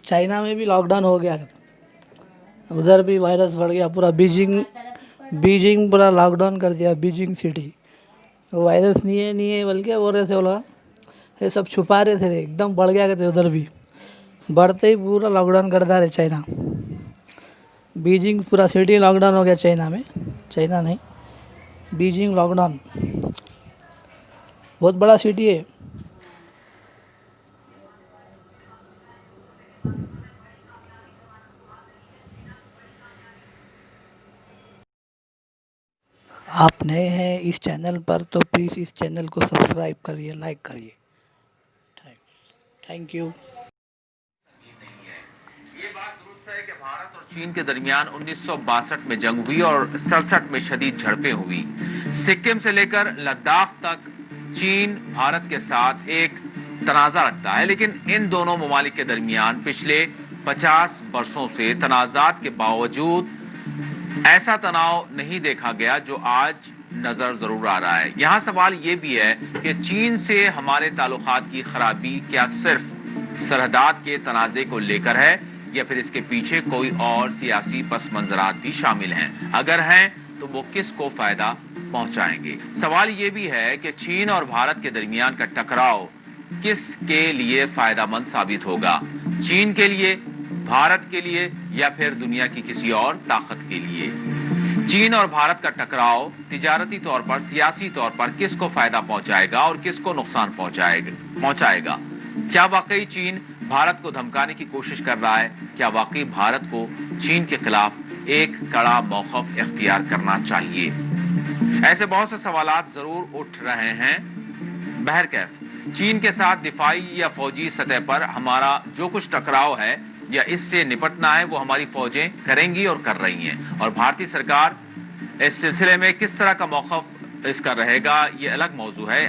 China में भी lockdown हो गया, उधर भी वायरस बढ़ गया पूरा। बीजिंग बीजिंग पूरा लॉकडाउन कर दिया, बीजिंग सिटी। वायरस नहीं है बल्कि बोल रहे थे वो लोग, ये सब छुपा रहे थे, एकदम बढ़ गया कहते उधर भी। बढ़ते ही पूरा लॉकडाउन कर दिया चाइना। बीजिंग पूरा सिटी लॉकडाउन हो गया चाइना में। चाइना नहीं, बीजिंग लॉकडाउन, बहुत बड़ा सिटी है। आप नए हैं इस चैनल पर तो प्लीज़ इस चैनल को सब्सक्राइब करिए, लाइक करिए। Thank you. ये बात दुरुस्त है कि भारत और चीन के दरमियान 1962 में जंग हुई और 67 में शदीद झड़पें हुई। सिक्किम से लेकर लद्दाख तक चीन भारत के साथ एक तनाजा रखता है, लेकिन इन दोनों ममालिक के दरमियान पिछले 50 वर्षों से तनाजात के बावजूद ऐसा तनाव नहीं देखा गया जो आज नजर जरूर आ रहा है। यहां सवाल यह भी है कि चीन से हमारे ताल्लुकात की खराबी क्या सिर्फ सरहदात के तनाजे को लेकर है या फिर इसके पीछे कोई और सियासी पस मंजरात भी शामिल हैं? अगर हैं तो वो किसको फायदा पहुंचाएंगे? सवाल यह भी है कि चीन और भारत के दरमियान का टकराव किसके लिए फायदेमंद साबित होगा? चीन के लिए, भारत के लिए या फिर दुनिया की किसी और ताकत के लिए? चीन और भारत का टकराव तिजारती तौर पर, सियासी तौर पर किसको फायदा पहुंचाएगा और किसको नुकसान पहुंचाएगा? क्या वाकई चीन भारत को धमकाने की कोशिश कर रहा है? क्या वाकई भारत को चीन के खिलाफ एक कड़ा मौक़िफ़ इख्तियार करना चाहिए? ऐसे बहुत से सवालात जरूर उठ रहे हैं। बहरकैफ चीन के साथ दिफाई या फौजी सतह पर हमारा जो कुछ टकराव है या इससे निपटना है वो हमारी फौजें करेंगी और कर रही हैं, और भारतीय सरकार इस सिलसिले में किस तरह का मौक़िफ़ इसका रहेगा ये अलग मौजू है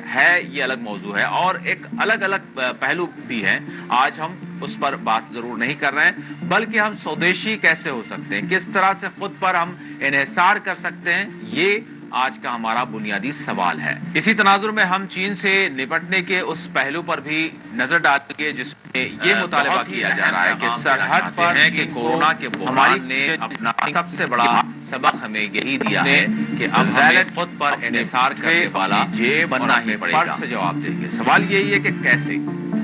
ये अलग मौजू है, और एक अलग अलग पहलू भी हैं। आज हम उस पर बात जरूर नहीं कर रहे हैं, बल्कि हम स्वदेशी कैसे हो सकते हैं, किस तरह से खुद पर हम इन्हिसार कर सकते हैं, ये आज का हमारा बुनियादी सवाल है। इसी तनाजुर में हम चीन से निपटने के उस पहलू पर भी नजर डालेंगे जिसमें ये मुतालबा किया जा रहा है कि सरहद पर है कि कोरोना के बुहरान ने अपना सबसे बड़ा सबक हमें यही दिया है कि अब हमें खुद पर इन्हिसार करने वाला बनना ही पड़ेगा। से जवाब देंगे। सवाल यही है कि कैसे?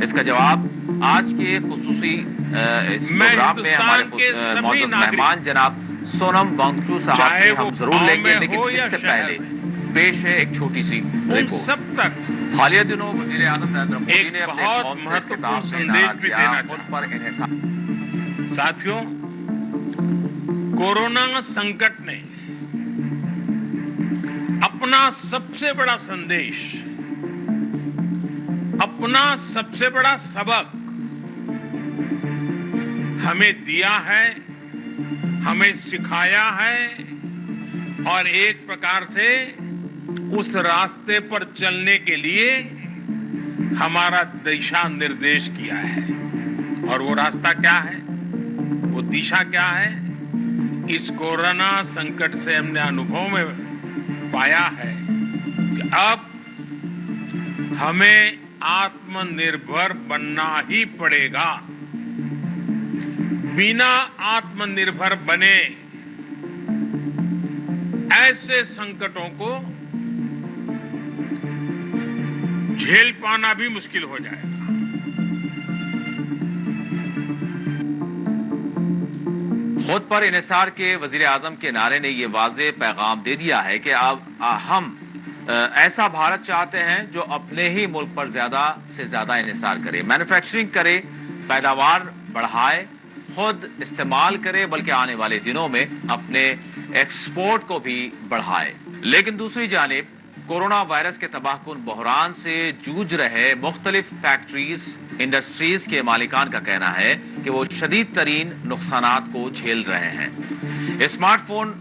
इसका जवाब आज के खुसूसी इस प्रोग्राम में हमारे मौजूद मेहमान जनाब सोनम वांगचू साहब से हम जरूर लेंगे, लेकिन इससे पहले पेश है एक छोटी सी रिपोर्ट। सब तक हालिया दिनों वजीर आजम नरेंद्र मोदी ने अपने बहुत महत्वपूर्ण संदेश भी देना चाहता हूं। साथियों, कोरोना संकट ने अपना सबसे बड़ा संदेश, अपना सबसे बड़ा सबक हमें दिया है, हमें सिखाया है, और एक प्रकार से उस रास्ते पर चलने के लिए हमारा दिशा निर्देश किया है। और वो रास्ता क्या है, वो दिशा क्या है? इस कोरोना संकट से हमने अनुभव में पाया है कि अब हमें आत्मनिर्भर बनना ही पड़ेगा। बिना आत्मनिर्भर बने ऐसे संकटों को झेल पाना भी मुश्किल हो जाएगा। खुद पर इन्हिसार के वजीर आजम के नारे ने यह वाज़ेह पैगाम दे दिया है कि अब हम ऐसा भारत चाहते हैं जो अपने ही मुल्क पर ज्यादा से ज्यादा इन्हिसार करे, मैन्युफैक्चरिंग करे, पैदावार बढ़ाए, खुद इस्तेमाल करे, बल्कि आने वाले दिनों में अपने एक्सपोर्ट को भी बढ़ाए। लेकिन दूसरी जानिब कोरोना वायरस के तबाहकुन बहरान से जूझ रहे मुख्तलिफ फैक्ट्रीज, इंडस्ट्रीज के मालिकान का कहना है कि वो शदीद तरीन नुकसानात को झेल रहे हैं। स्मार्टफोन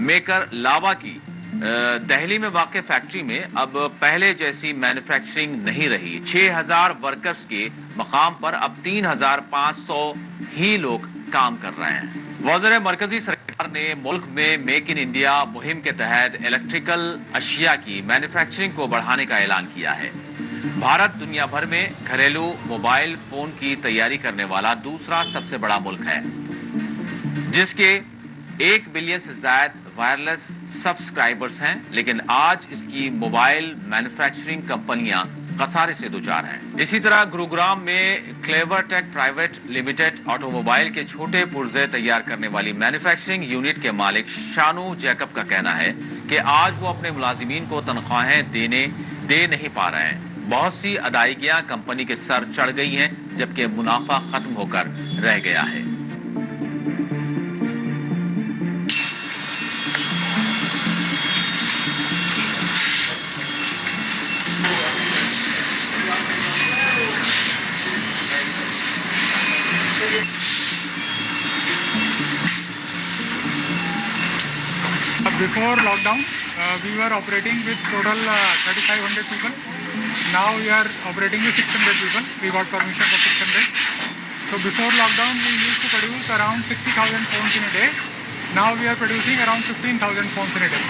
मेकर लावा की दिल्ली में वाक़ फैक्ट्री में अब पहले जैसी मैन्युफैक्चरिंग नहीं रही। 6000 वर्कर्स के मकाम पर अब 3500 ही लोग काम कर रहे हैं। वज़ीर मरकजी सरकार ने मुल्क में मेक इन इंडिया मुहिम के तहत इलेक्ट्रिकल अशिया की मैन्युफैक्चरिंग को बढ़ाने का ऐलान किया है। भारत दुनिया भर में घरेलू मोबाइल फोन की तैयारी करने वाला दूसरा सबसे बड़ा मुल्क है, जिसके 1 बिलियन से ज्यादा वायरलेस सब्सक्राइबर्स हैं, लेकिन आज इसकी मोबाइल मैन्युफैक्चरिंग कंपनियां खसारे से दुचार हैं। इसी तरह गुरुग्राम में Clever Tech private limited automobile के छोटे पुर्जे तैयार करने वाली मैन्युफैक्चरिंग यूनिट के मालिक शानू जैकब का कहना है कि आज वो अपने मुलाजिमीन को तनख्वाहें दे नहीं पा रहे हैं। बहुत सी अदायगियां कंपनी के सर चढ़ गई हैं, जबकि मुनाफा खत्म होकर रह गया है। Before lockdown, we were operating with total 3,500 people. Now we are operating with 600 people. We got permission for 600. So before lockdown, we used to produce around 60,000 phones in a day. Now we are producing around 15,000 phones in a day.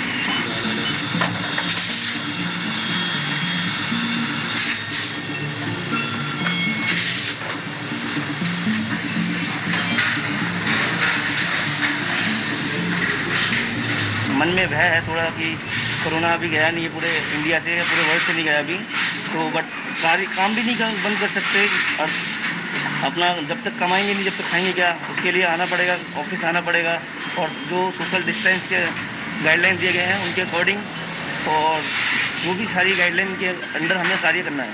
मन में भय है थोड़ा कि corona अभी गया नहीं है पूरे इंडिया से, पूरे वर्ल्ड से नहीं गया अभी, तो बट काम भी नहीं बंद कर सकते और अपना जब तक कमाएंगे नहीं जब तक खाएंगे क्या, उसके लिए आना पड़ेगा, ऑफिस आना पड़ेगा और जो सोशल डिस्टेंस के गाइडलाइन दिए गए हैं उनके अकॉर्डिंग और वो भी सारी गाइडलाइन के अंडर हमें कार्य करना है।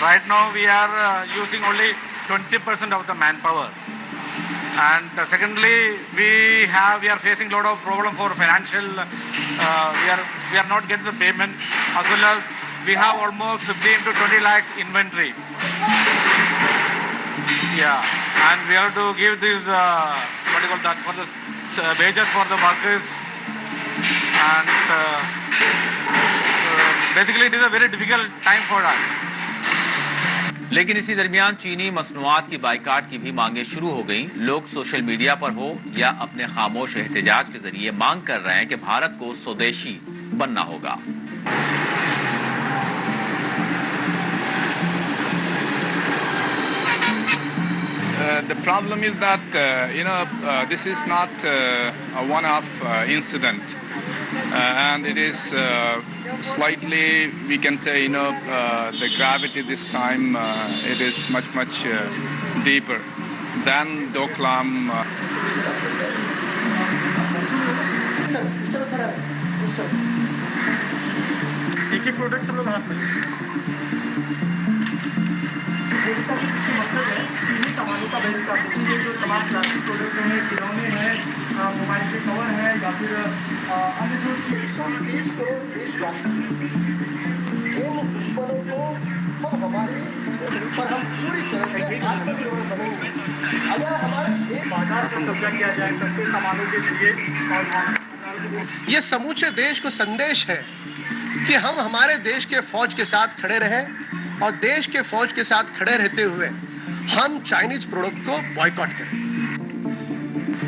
Right now we are using only 20% of the manpower, and secondly we are facing a lot of problem for financial. We are not getting the payment, as well as we have almost 15 to 20 lakhs inventory. Yeah, and we have to give this what do you call that, for the wages for the workers, and basically it is a very difficult time for us. लेकिन इसी दरमियान चीनी मसनूआत की boycott की भी मांगे शुरू हो गईं। लोग सोशल मीडिया पर हो या अपने खामोश एहतजाज के जरिए मांग कर रहे हैं कि भारत को स्वदेशी बनना होगा। The problem is that this is not a one-off incident, and it is slightly, we can say, the gravity this time it is much deeper than Doklam. एक प्रोडक्ट सब लोग हाथ में मतलब है चीनी सामानों का बहिष्कार, ये जो तमाम प्लास्टिक प्रोडक्ट हैं, खिलौने हैं, मोबाइल के कवर हैं या फिर अन्य जो 130 करोड़ देशवासी इन दुश्मनों को और हमारे पर हम पूरी तरह से आत्मनिर्भर बनेंगे। अगर हमारे एक बाजार पर कब्जा किया जाए सस्ते सामानों के लिए और ये समूचे देश को संदेश है कि हम हमारे देश के फौज के साथ खड़े रहें और देश के फौज के साथ खड़े रहते हुए हम चाइनीज प्रोडक्ट को बॉयकॉट करें।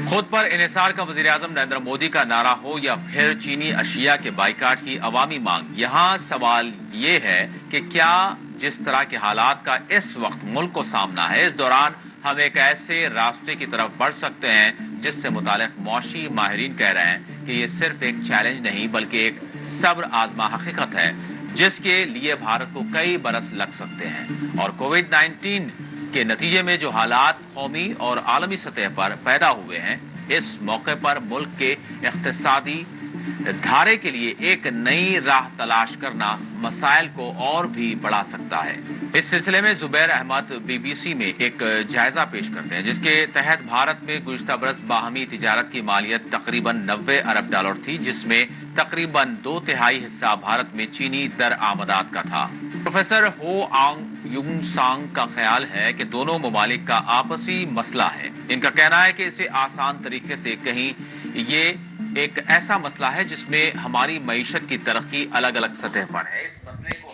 खुद पर इन्हिसार का वज़ीर-ए-आज़म नरेंद्र मोदी का नारा हो या फिर चीनी अशिया के बाइकाट की अवामी मांग, यहाँ सवाल ये है कि क्या जिस तरह के हालात का इस वक्त मुल्क को सामना है, इस दौरान हम एक ऐसे रास्ते की तरफ बढ़ सकते हैं जिससे मुतालिक मौशी माहिरीन कह रहे हैं कि ये सिर्फ एक चैलेंज नहीं बल्कि एक सब्र आजमा हकीकत है जिसके लिए भारत को कई बरस लग सकते हैं। और कोविड-19 के नतीजे में जो हालात कौमी और आलमी सतह पर पैदा हुए हैं, इस मौके पर मुल्क के इक्तिसादी धारे के लिए एक नई राह तलाश करना मसाइल को और भी बढ़ा सकता है। इस सिलसिले में जुबैर अहमद बीबीसी में एक जायजा पेश करते हैं जिसके तहत भारत में गुज़िश्ता बरस बाहमी तिजारत की मालियत तकरीबन 90 अरब डॉलर थी, जिसमें तकरीबन 2/3 हिस्सा भारत में चीनी दरआमदात का था। प्रोफेसर हो आंग युंग सांग का ख्याल है कि दोनों ममालिक का आपसी मसला है। इनका कहना है कि इसे आसान तरीके से कहीं ये एक ऐसा मसला है जिसमें हमारी मईशत की तरक्की अलग अलग सतह पर है। इस मसले को